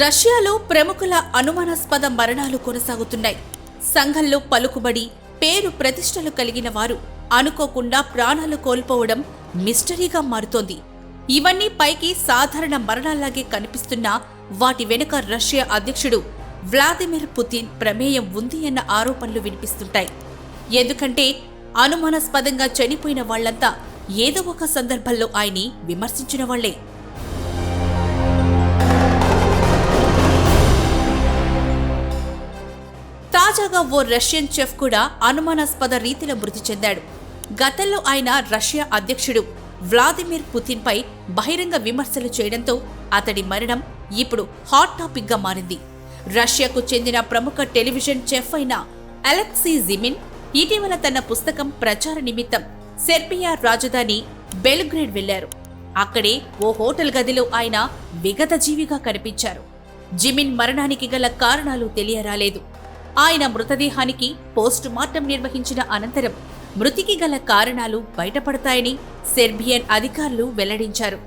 రష్యాలో ప్రముఖుల అనుమానాస్పద మరణాలు కొనసాగుతున్నాయి. సంఘంలో పలుకుబడి, పేరు ప్రతిష్టలు కలిగిన వారు అనుకోకుండా ప్రాణాలు కోల్పోవడం మిస్టరీగా మారుతోంది. ఇవన్నీ పైకి సాధారణ మరణాల్లాగే కనిపిస్తున్నా వాటి వెనుక రష్యా అధ్యక్షుడు వ్లాదిమిర్ పుతిన్ ప్రమేయం ఉంది అన్న ఆరోపణలు వినిపిస్తుంటాయి. ఎందుకంటే అనుమానాస్పదంగా చనిపోయిన వాళ్లంతా ఏదో ఒక సందర్భంలో ఆయన్ని విమర్శించిన వాళ్లే. తాజాగా ఓ రష్యన్ చెఫ్ కూడా అనుమానాస్పద రీతిలో మృతి చెందాడు. గతంలో ఆయన రష్యా అధ్యక్షుడు వ్లాదిమిర్ పుతిన్ పై బహిరంగ విమర్శలు చేయడంతో అతడి మరణం ఇప్పుడు హాట్ టాపిక్ గా మారింది. రష్యాకు చెందిన ప్రముఖ టెలివిజన్ చెఫ్ అయిన అలెక్సీ జిమిన్ ఇటీవల తన పుస్తకం ప్రచార నిమిత్తం సెర్బియా రాజధాని బెల్గ్రేడ్ వెళ్లారు. అక్కడే ఓ హోటల్ గదిలో ఆయన విగతజీవిగా కనిపించారు. జిమిన్ మరణానికి గల కారణాలు తెలియరాలేదు. ఆయన మృతదేహానికి పోస్ట్ మార్టం నిర్వహించిన అనంతరం మృతికి గల కారణాలు బయటపడతాయని సెర్బియన్ అధికారులు వెల్లడించారు.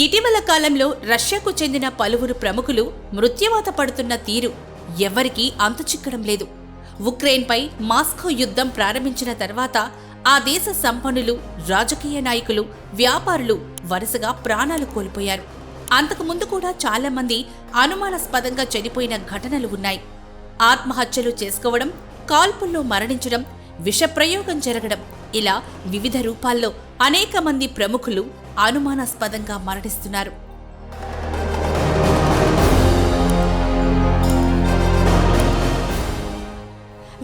ఇటీవల కాలంలో రష్యాకు చెందిన పలువురు ప్రముఖులు మృత్యువాత పడుతున్న తీరు ఎవరికీ అంతుచిక్కడం లేదు. ఉక్రెయిన్పై మాస్కో యుద్ధం ప్రారంభించిన తర్వాత ఆ దేశ సంపన్నులు, రాజకీయ నాయకులు, వ్యాపారులు వరుసగా ప్రాణాలు కోల్పోయారు. అంతకుముందు కూడా చాలా మంది అనుమానాస్పదంగా చనిపోయిన ఘటనలు ఉన్నాయి. ఆత్మహత్యలు చేసుకోవడం, కాల్పుల్లో మరణించడం, విషప్రయోగం జరగడం, ఇలా వివిధ రూపాల్లో అనేక మంది ప్రముఖులు అనుమానాస్పదంగా మరణిస్తున్నారు.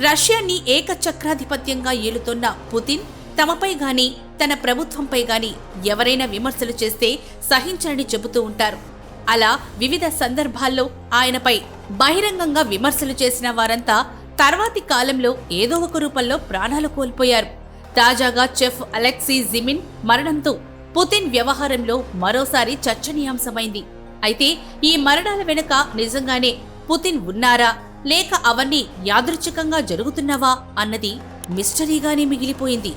రష్యాని ఏకచక్రాధిపత్యంగా ఏలుతోన్న పుతిన్ తమపై గాని తన ప్రభుత్వంపై గాని ఎవరైనా విమర్శలు చేస్తే సహించనని చెబుతూ ఉంటారు. అలా వివిధ సందర్భాల్లో ఆయనపై బహిరంగంగా విమర్శలు చేసిన వారంతా తర్వాతి కాలంలో ఏదో ఒక రూపంలో ప్రాణాలు కోల్పోయారు. తాజాగా చెఫ్ అలెక్సీ జిమిన్ మరణంతో పుతిన్ వ్యవహారంలో మరోసారి చర్చనీయాంశమైంది. అయితే ఈ మరణాల వెనుక నిజంగానే పుతిన్ ఉన్నారా, లేక అవన్నీ యాదృచ్ఛికంగా జరుగుతున్నవా అన్నది మిస్టరీగానే మిగిలిపోయింది.